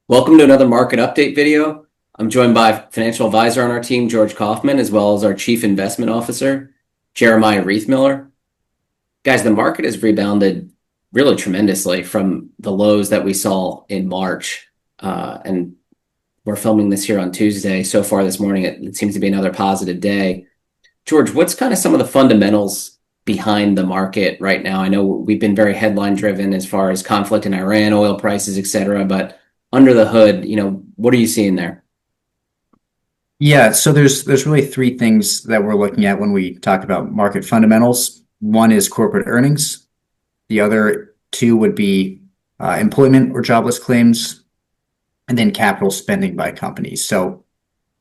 Welcome to another market update video. I'm joined by financial advisor on our team, George Kaufman, as well as our chief investment officer, Jeremiah Riethmiller. Guys, the market has rebounded really tremendously from the lows that we saw in March. And we're filming this here on Tuesday. So far this morning, it seems to be another positive day. George, what's kind of some of the fundamentals behind the market right now? I know we've been very headline driven as far as conflict in Iran, oil prices, et cetera, but under the hood, what are you seeing there? Yeah, so there's really three things that we're looking at when we talk about market fundamentals. One is corporate earnings. The other two would be employment or jobless claims, and then capital spending by companies. So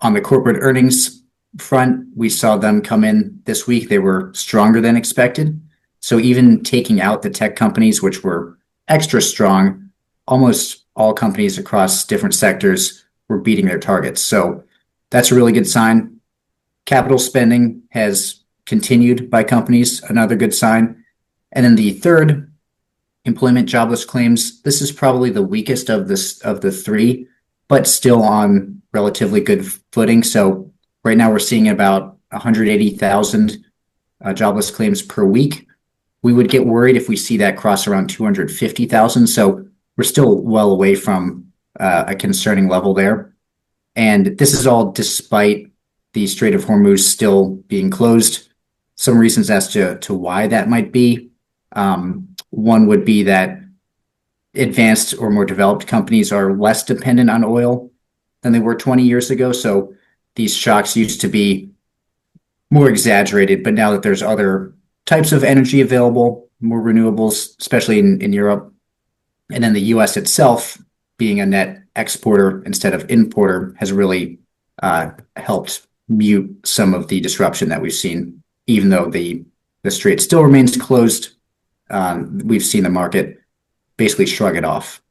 on the corporate earnings front, we saw them come in this week. They were stronger than expected. So even taking out the tech companies, which were extra strong, almost all companies across different sectors were beating their targets. So that's a really good sign. Capital spending has continued by companies, another good sign. And then the third, employment jobless claims. This is probably the weakest of the three, but still on relatively good footing. So right now we're seeing about 180,000 jobless claims per week. We would get worried if we see that cross around 250,000. So we're still well away from a concerning level there. And this is all despite the Strait of Hormuz still being closed. Some reasons as to why that might be. One would be that advanced or more developed companies are less dependent on oil than they were 20 years ago. So these shocks used to be more exaggerated, but now that there's other types of energy available, more renewables, especially in Europe, and then the US itself being a net exporter instead of importer has really helped mute some of the disruption that we've seen. Even though the strait still remains closed, we've seen the market basically shrug it off.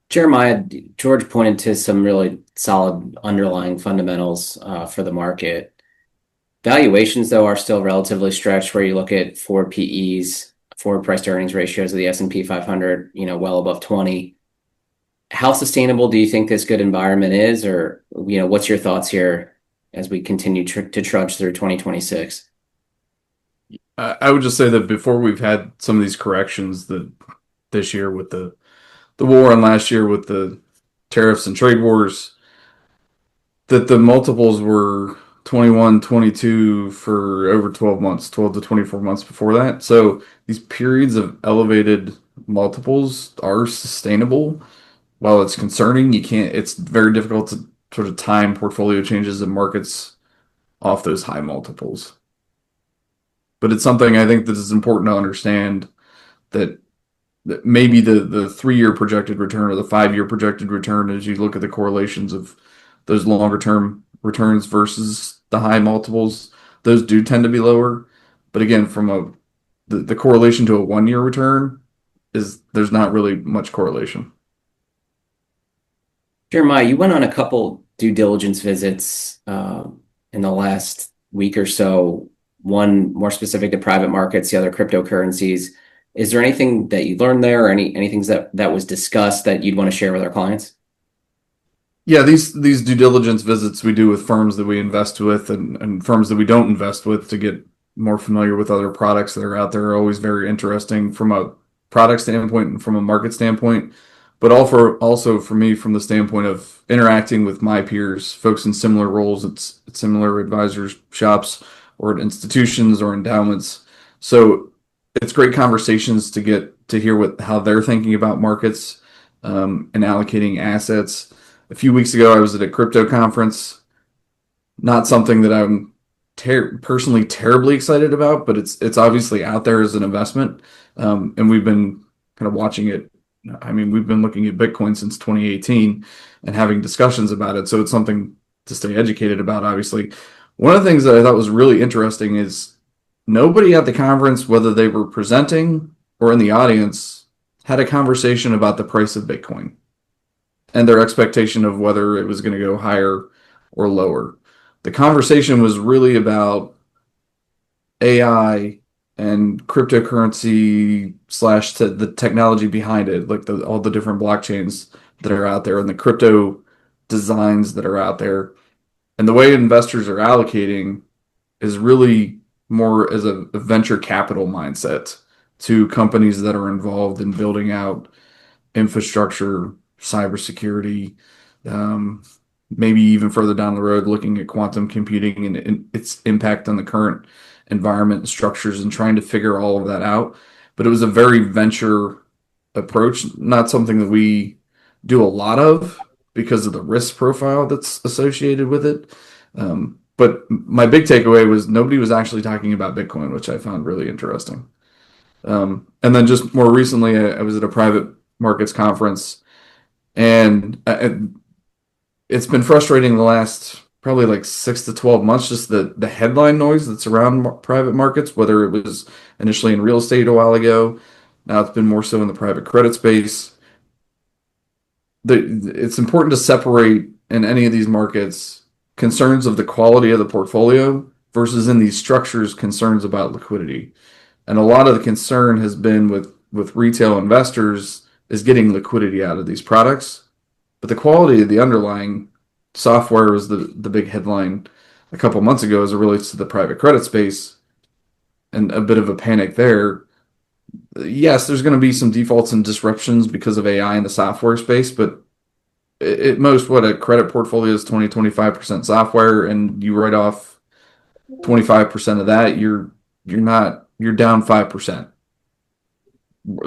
Jeremiah, George pointed to some really solid underlying fundamentals for the market. Valuations, though, are still relatively stretched where you look at forward PEs, forward price to earnings ratios of the S&P 500, well above 20. How sustainable do you think this good environment is? Or, what's your thoughts here as we continue to trudge through 2026? I would just say that before we've had some of these corrections that this year with the war and last year with the tariffs and trade wars, that the multiples were 21, 22 for over 12 months, 12 to 24 months before that. So these periods of elevated multiples are sustainable. While it's concerning, it's very difficult to sort of time portfolio changes in markets off those high multiples. But it's something I think that is important to understand that maybe the 3-year projected return or the 5-year projected return, as you look at the correlations of those longer term returns versus the high multiples, those do tend to be lower. But again, from the correlation to a 1-year return there's not really much correlation. Jeremiah, you went on a couple due diligence visits in the last week or so, one more specific to private markets, the other cryptocurrencies. Is there anything that you learned there or anything that was discussed that you'd want to share with our clients? Yeah, these due diligence visits we do with firms that we invest with and firms that we don't invest with to get more familiar with other products that are out there are always very interesting from a product standpoint and from a market standpoint, but also for me from the standpoint of interacting with my peers, folks in similar roles at similar advisors shops or at institutions or endowments. So it's great conversations to get to hear how they're thinking about markets and allocating assets. A few weeks ago, I was at a crypto conference. Not something that I'm personally terribly excited about, but it's obviously out there as an investment, and we've been kind of watching it. I mean, we've been looking at Bitcoin since 2018 and having discussions about it, so it's something to stay educated about, obviously. One of the things that I thought was really interesting is nobody at the conference, whether they were presenting or in the audience, had a conversation about the price of Bitcoin and their expectation of whether it was going to go higher or lower. The conversation was really about AI and cryptocurrency / the technology behind it, like all the different blockchains that are out there and the crypto designs that are out there. And the way investors are allocating is really more as a venture capital mindset to companies that are involved in building out infrastructure, cybersecurity, maybe even further down the road, looking at quantum computing and its impact on the current environment and structures and trying to figure all of that out. But it was a very venture approach, not something that we do a lot of because of the risk profile that's associated with it. But my big takeaway was nobody was actually talking about Bitcoin, which I found really interesting. And then just more recently, I was at a private markets conference, and it's been frustrating the last probably like 6 to 12 months, just the headline noise that's around private markets, whether it was initially in real estate a while ago, now it's been more so in the private credit space. It's important to separate in any of these markets concerns of the quality of the portfolio versus in these structures concerns about liquidity. And a lot of the concern has been with retail investors is getting liquidity out of these products. But the quality of the underlying software is the big headline a couple months ago as it relates to the private credit space and a bit of a panic there. Yes, there's going to be some defaults and disruptions because of AI in the software space, but at most, what a credit portfolio is 25% software, and you write off 25% of that, you're down 5%.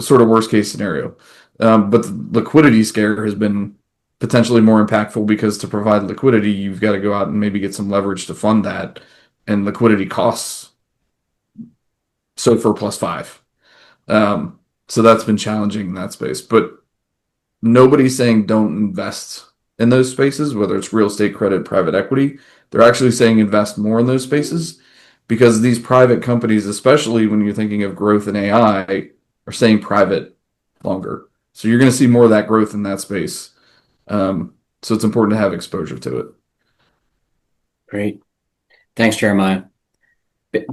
Sort of worst case scenario. But the liquidity scare has been potentially more impactful because to provide liquidity, you've got to go out and maybe get some leverage to fund that, and liquidity costs SOFR plus 5. So that's been challenging in that space. But nobody's saying don't invest in those spaces, whether it's real estate, credit, private equity. They're actually saying invest more in those spaces because these private companies, especially when you're thinking of growth in AI, are staying private longer. So you're going to see more of that growth in that space. So it's important to have exposure to it. Great. Thanks, Jeremiah.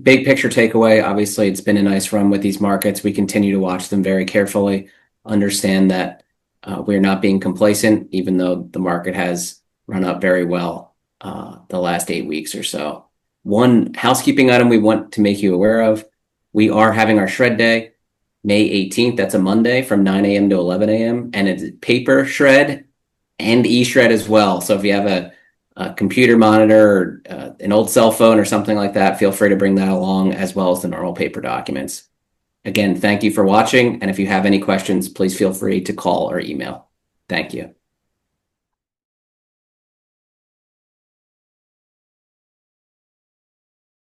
Big picture takeaway. Obviously, it's been a nice run with these markets. We continue to watch them very carefully, understand that we're not being complacent, even though the market has run up very well the last 8 weeks or so. One housekeeping item we want to make you aware of, we are having our shred day, May 18th. That's a Monday from 9 a.m. to 11 a.m. And it's paper shred and e-shred as well. So if you have a computer monitor or an old cell phone or something like that, feel free to bring that along, as well as the normal paper documents. Again, thank you for watching. And if you have any questions, please feel free to call or email. Thank you.